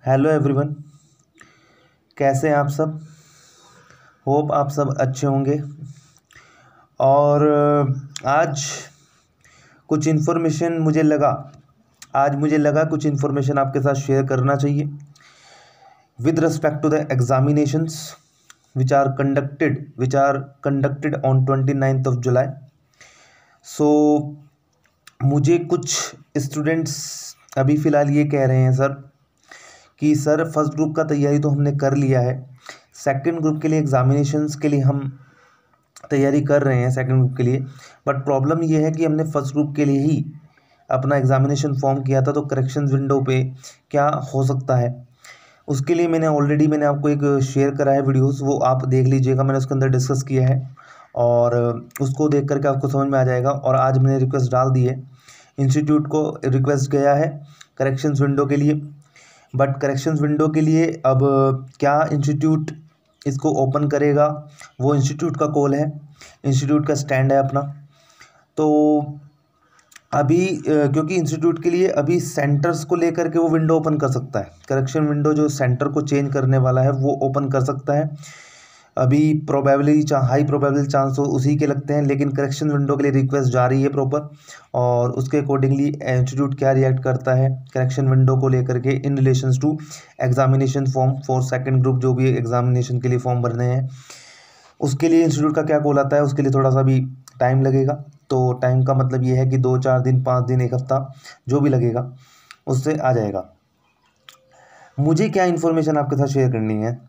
Hello everyone, कैसे हैं आप सब। होप आप सब अच्छे होंगे। और आज कुछ इन्फॉर्मेशन मुझे लगा कुछ इन्फॉर्मेशन आपके साथ शेयर करना चाहिए with respect to the examinations which are conducted on 29th of July। So मुझे कुछ स्टूडेंट्स अभी फ़िलहाल ये कह रहे हैं सर कि सर फर्स्ट ग्रुप का तैयारी तो हमने कर लिया है, सेकंड ग्रुप के लिए एग्जामिनेशंस के लिए हम तैयारी कर रहे हैं सेकंड ग्रुप के लिए। बट प्रॉब्लम ये है कि हमने फर्स्ट ग्रुप के लिए ही अपना एग्जामिनेशन फॉर्म किया था, तो करेक्शंस विंडो पे क्या हो सकता है उसके लिए मैंने आपको एक शेयर करा है वीडियोस, वो आप देख लीजिएगा। मैंने उसके अंदर डिस्कस किया है और उसको देख करके आपको समझ में आ जाएगा। और आज मैंने रिक्वेस्ट डाल दी है, इंस्टीट्यूट को रिक्वेस्ट गया है करेक्शंस विंडो के लिए। बट करेक्शंस विंडो के लिए अब क्या इंस्टीट्यूट इसको ओपन करेगा वो इंस्टीट्यूट का कॉल है, इंस्टीट्यूट का स्टैंड है अपना। तो अभी क्योंकि इंस्टीट्यूट के लिए अभी सेंटर्स को लेकर के वो विंडो ओपन कर सकता है, करेक्शन विंडो जो सेंटर को चेंज करने वाला है वो ओपन कर सकता है। अभी हाई प्रोबेबिलिटी चांस उसी के लगते हैं, लेकिन करेक्शन विंडो के लिए रिक्वेस्ट जा रही है प्रॉपर, और उसके अकॉर्डिंगली इंस्टीट्यूट क्या रिएक्ट करता है करेक्शन विंडो को लेकर के in relations to examination form for second group, जो भी एग्जामिनेशन के लिए फॉर्म भरने हैं उसके लिए इंस्टीट्यूट का क्या कॉल आता है, उसके लिए थोड़ा सा भी टाइम लगेगा। तो टाइम का मतलब ये है कि 2-4 दिन, 5 दिन, एक हफ्ता जो भी लगेगा उससे आ जाएगा। मुझे क्या इन्फॉर्मेशन आपके साथ शेयर करनी है,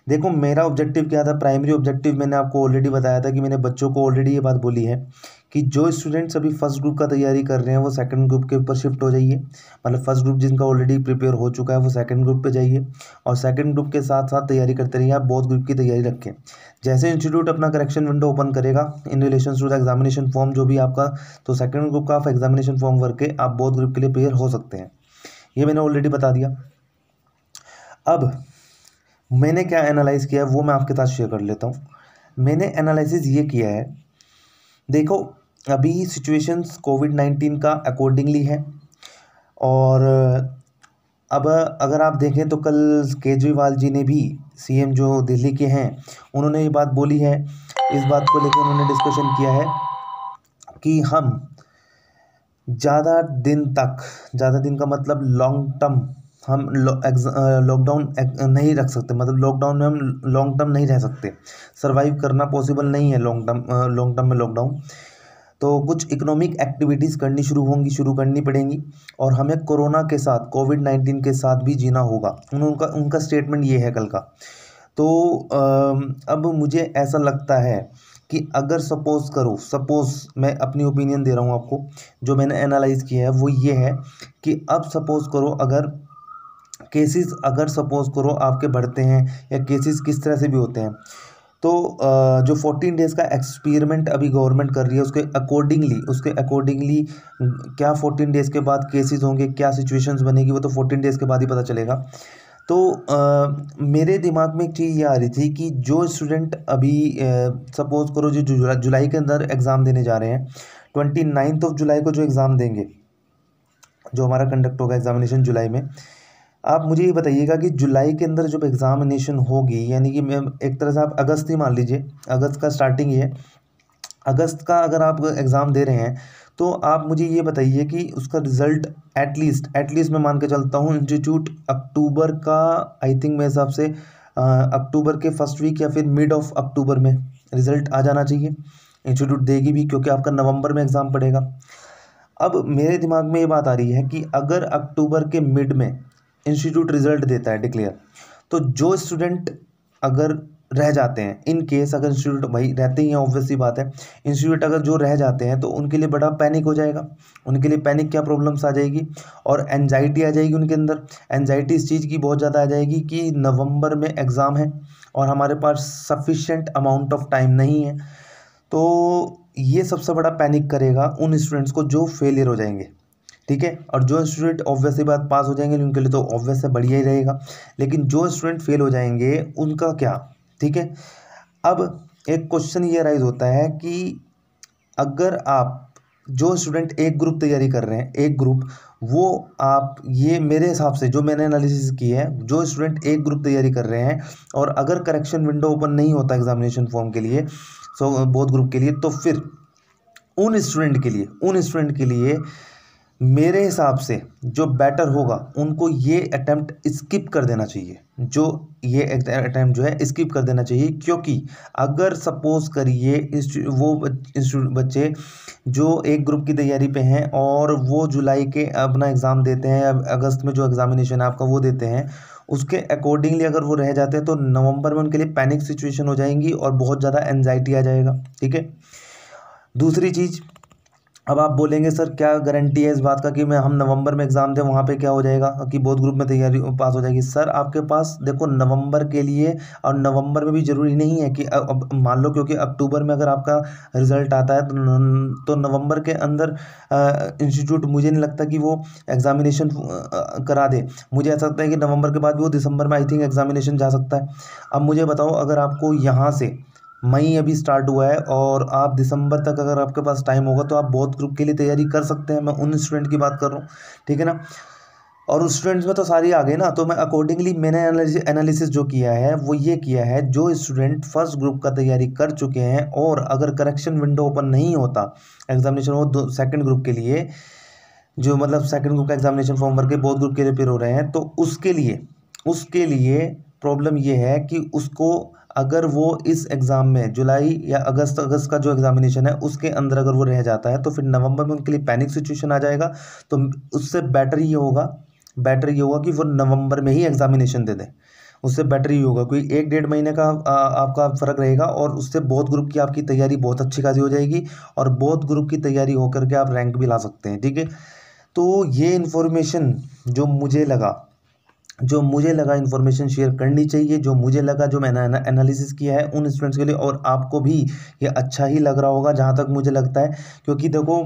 देखो मेरा ऑब्जेक्टिव क्या था, प्राइमरी ऑब्जेक्टिव मैंने आपको ऑलरेडी बताया था कि मैंने बच्चों को ऑलरेडी ये बात बोली है कि जो स्टूडेंट्स अभी फर्स्ट ग्रुप का तैयारी कर रहे हैं वो सेकंड ग्रुप के ऊपर शिफ्ट हो जाइए। मतलब फर्स्ट ग्रुप जिनका ऑलरेडी प्रिपेयर हो चुका है वो सेकंड ग्रुप पे जाइए, और सेकंड ग्रुप के साथ साथ तैयारी करते रहिए। आप बोथ ग्रुप की तैयारी रखें। जैसे इंस्टीट्यूट अपना करेक्शन विंडो ओपन करेगा in relation to the examination form जो भी आपका, तो सेकंड ग्रुप का आप एग्जामिनेशन फॉर्म भर के आप बोथ ग्रुप के लिए प्रिपेयर हो सकते हैं। ये मैंने ऑलरेडी बता दिया। अब मैंने क्या एनालाइज किया है वो मैं आपके साथ शेयर कर लेता हूँ। मैंने एनालिसिस ये किया है, देखो अभी सिचुएशंस कोविड-19 का अकॉर्डिंगली है। और अब अगर आप देखें तो कल केजरीवाल जी ने भी, सीएम जो दिल्ली के हैं, उन्होंने ये बात बोली है, इस बात को लेकर उन्होंने डिस्कशन किया है कि हम ज़्यादा दिन का मतलब लॉन्ग टर्म हम लॉकडाउन नहीं रख सकते, मतलब लॉकडाउन में हम लॉन्ग टर्म नहीं रह सकते, सरवाइव करना पॉसिबल नहीं है लॉन्ग टर्म में लॉकडाउन। तो कुछ इकोनॉमिक एक्टिविटीज़ शुरू करनी पड़ेंगी, और हमें कोरोना के साथ, कोविड-19 के साथ भी जीना होगा। उनका स्टेटमेंट ये है कल का। तो अब मुझे ऐसा लगता है कि अगर सपोज़ मैं अपनी ओपिनियन दे रहा हूँ आपको, जो मैंने एनालाइज़ किया है वो ये है कि अब सपोज़ करो अगर केसेस सपोज़ करो आपके बढ़ते हैं, या केसेस किस तरह से भी होते हैं, तो जो 14 डेज़ का एक्सपेरिमेंट अभी गवर्नमेंट कर रही है उसके अकॉर्डिंगली क्या 14 डेज़ के बाद केसेस होंगे, क्या सिचुएशंस बनेगी, वो तो 14 डेज़ के बाद ही पता चलेगा। तो मेरे दिमाग में एक चीज़ ये आ रही थी कि जो स्टूडेंट अभी सपोज़ करो जो जुलाई के अंदर एग्ज़ाम देने जा रहे हैं, 29th of July को जो एग्ज़ाम देंगे, जो हमारा कंडक्ट होगा एग्ज़ामिनेशन जुलाई में, आप मुझे ये बताइएगा कि जुलाई के अंदर जब एग्ज़ामिनेशन होगी, यानी कि मैं एक तरह से आप अगस्त ही मान लीजिए, अगस्त का स्टार्टिंग है, अगस्त का अगर आप एग्ज़ाम दे रहे हैं, तो आप मुझे ये बताइए कि उसका रिज़ल्ट एटलीस्ट मैं मान के चलता हूँ इंस्टीट्यूट अक्टूबर का, आई थिंक मेरे हिसाब से अक्टूबर के फर्स्ट वीक या फिर मिड ऑफ अक्टूबर में रिज़ल्ट आ जाना चाहिए। इंस्टीट्यूट देगी भी, क्योंकि आपका नवंबर में एग्ज़ाम पड़ेगा। अब मेरे दिमाग में ये बात आ रही है कि अगर अक्टूबर के मिड में इंस्टीट्यूट रिज़ल्ट देता है डिक्लेयर, तो जो स्टूडेंट अगर रह जाते हैं, इन केस अगर इंस्टीट्यूट, भाई रहते ही हैं ऑब्वियस सी बात है, इंस्टीट्यूट अगर जो रह जाते हैं तो उनके लिए बड़ा पैनिक हो जाएगा। उनके लिए पैनिक क्या प्रॉब्लम्स आ जाएगी, और एनजाइटी आ जाएगी उनके अंदर। एनजाइटी इस चीज़ की बहुत ज़्यादा आ जाएगी कि नवंबर में एग्ज़ाम है और हमारे पास सफिशेंट अमाउंट ऑफ टाइम नहीं है। तो ये सबसे बड़ा पैनिक करेगा उन स्टूडेंट्स को जो फेलियर हो जाएंगे, ठीक है। और जो स्टूडेंट ऑब्वियसली बात पास हो जाएंगे उनके लिए तो ऑब्वियस है, बढ़िया ही रहेगा। लेकिन जो स्टूडेंट फेल हो जाएंगे उनका क्या, ठीक है। अब एक क्वेश्चन ये राइज होता है कि अगर आप जो स्टूडेंट एक ग्रुप तैयारी कर रहे हैं, एक ग्रुप, वो आप ये मेरे हिसाब से जो मैंने एनालिसिस की है, जो स्टूडेंट एक ग्रुप तैयारी कर रहे हैं और अगर करेक्शन विंडो ओपन नहीं होता एग्जामिनेशन फॉर्म के लिए, सो बोथ ग्रुप के लिए, तो फिर उन स्टूडेंट के लिए मेरे हिसाब से जो बेटर होगा उनको ये अटेम्प्ट स्किप कर देना चाहिए, जो ये अटेम्प्ट जो है स्किप कर देना चाहिए। क्योंकि अगर सपोज करिए वो बच्चे जो एक ग्रुप की तैयारी पे हैं और वो जुलाई के अपना एग्ज़ाम देते हैं, अगस्त में जो एग्ज़ामिनेशन है आपका वो देते हैं, उसके अकॉर्डिंगली अगर वो रह जाते हैं तो नवंबर में उनके लिए पैनिक सिचुएशन हो जाएंगी और बहुत ज़्यादा एनजाइटी आ जाएगा। ठीक है। दूसरी चीज़, अब आप बोलेंगे सर क्या गारंटी है इस बात का कि मैं हम नवंबर में एग्ज़ाम दें वहाँ पे क्या हो जाएगा कि बोथ ग्रुप में तैयारी पास हो जाएगी। सर आपके पास देखो नवंबर के लिए, और नवंबर में भी ज़रूरी नहीं है कि अब मान लो, क्योंकि अक्टूबर में अगर आपका रिज़ल्ट आता है तो नवंबर के अंदर इंस्टीट्यूट मुझे नहीं लगता कि वो एग्ज़ामिनेशन करा दे। मुझे ऐसा लगता है कि नवंबर के बाद भी वो दिसंबर में आई थिंक एग्ज़ामिनेशन जा सकता है। अब मुझे बताओ, अगर आपको यहाँ से मई अभी स्टार्ट हुआ है और आप दिसंबर तक अगर आपके पास टाइम होगा तो आप बोथ ग्रुप के लिए तैयारी कर सकते हैं। मैं उन स्टूडेंट की बात कर रहा हूँ, ठीक है ना। और उस स्टूडेंट्स में तो सारी आ गए ना, तो मैं अकॉर्डिंगली मैंने एनालिसिस जो किया है वो ये किया है, जो स्टूडेंट फर्स्ट ग्रुप का तैयारी कर चुके हैं और अगर करेक्शन विंडो ओपन नहीं होता एग्जामिनेशन हो सेकेंड ग्रुप के लिए, जो मतलब सेकेंड ग्रुप का एग्जामिनेशन फॉर्म भर के बोथ ग्रुप के लिए प्रिपेयर हो रहे हैं, तो उसके लिए प्रॉब्लम ये है कि उसको अगर वो इस एग्ज़ाम में जुलाई या अगस्त का जो एग्ज़ामिनेशन है उसके अंदर अगर वो रह जाता है तो फिर नवंबर में उनके लिए पैनिक सिचुएशन आ जाएगा। तो उससे बेटर ये होगा कि वो नवंबर में ही एग्ज़ामिनेशन दे दें। उससे बेटर ही होगा, कोई 1-1.5 महीने का आपका फ़र्क रहेगा और उससे बोथ ग्रुप की आपकी तैयारी बहुत अच्छी खासी हो जाएगी और बोथ ग्रुप की तैयारी होकर के आप रैंक भी ला सकते हैं। ठीक है। तो ये इन्फॉर्मेशन जो मुझे लगा इन्फॉर्मेशन शेयर करनी चाहिए, जो मुझे लगा, जो मैंने एनालिसिस किया है उन स्टूडेंट्स के लिए, और आपको भी ये अच्छा ही लग रहा होगा जहाँ तक मुझे लगता है। क्योंकि देखो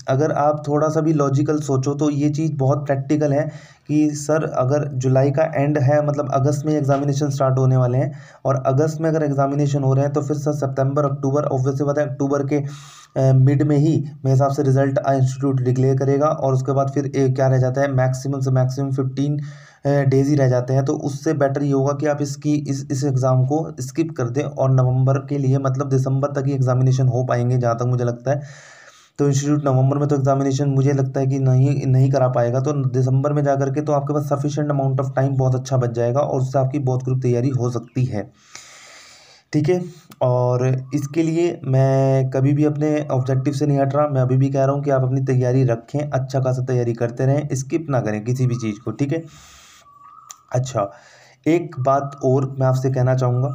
अगर आप थोड़ा सा भी लॉजिकल सोचो तो ये चीज़ बहुत प्रैक्टिकल है कि सर अगर जुलाई का एंड है, मतलब अगस्त में एग्जामिनेशन स्टार्ट होने वाले हैं और अगस्त में अगर एग्जामिनेशन हो रहे हैं तो फिर सर सितंबर अक्टूबर, ऑब्वियसली बात है अक्टूबर के मिड में ही मेरे हिसाब से रिजल्ट इंस्टीट्यूट डिक्लेयर करेगा और उसके बाद फिर क्या रह जाता है, मैक्सिमम से मैक्सिमम 15 डेज ही रह जाते हैं। तो उससे बेटर ये होगा कि आप इस एग्ज़ाम को स्किप कर दें और नवंबर के लिए मतलब दिसंबर तक ही एग्जामिनेशन हो पाएंगे जहाँ तक मुझे लगता है। तो इंस्टीट्यूट नवंबर में तो एग्जामिनेशन मुझे लगता है कि नहीं करा पाएगा, तो दिसंबर में जा करके तो आपके पास सफिशिएंट अमाउंट ऑफ टाइम बहुत अच्छा बच जाएगा और उससे आपकी बोथ ग्रुप तैयारी हो सकती है। ठीक है। और इसके लिए मैं कभी भी अपने ऑब्जेक्टिव से नहीं हट रहा, मैं अभी भी कह रहा हूँ कि आप अपनी तैयारी रखें, अच्छा खासा तैयारी करते रहें, स्किप ना करें किसी भी चीज़ को। ठीक है। अच्छा, एक बात और मैं आपसे कहना चाहूँगा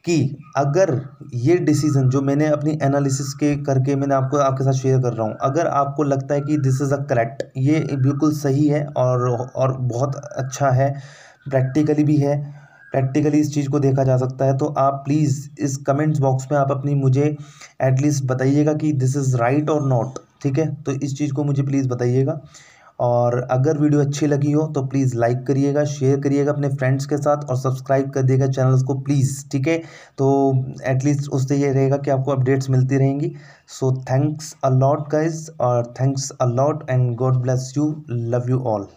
कि अगर ये डिसीज़न जो मैंने अपनी एनालिसिस के करके मैंने आपके साथ शेयर कर रहा हूँ, अगर आपको लगता है कि दिस इज़ अ करेक्ट, ये बिल्कुल सही है और बहुत अच्छा है, प्रैक्टिकली भी है, प्रैक्टिकली इस चीज़ को देखा जा सकता है, तो आप प्लीज़ इस कमेंट्स बॉक्स में आप अपनी मुझे एटलीस्ट बताइएगा कि दिस इज़ राइट और नॉट। ठीक है। तो इस चीज़ को मुझे प्लीज़ बताइएगा। और अगर वीडियो अच्छी लगी हो तो प्लीज़ लाइक करिएगा, शेयर करिएगा अपने फ्रेंड्स के साथ और सब्सक्राइब कर दिएगा चैनल को प्लीज़। ठीक है। तो एटलीस्ट उससे ये रहेगा कि आपको अपडेट्स मिलती रहेंगी। So thanks a lot guys, और thanks a lot and God bless you, love you all.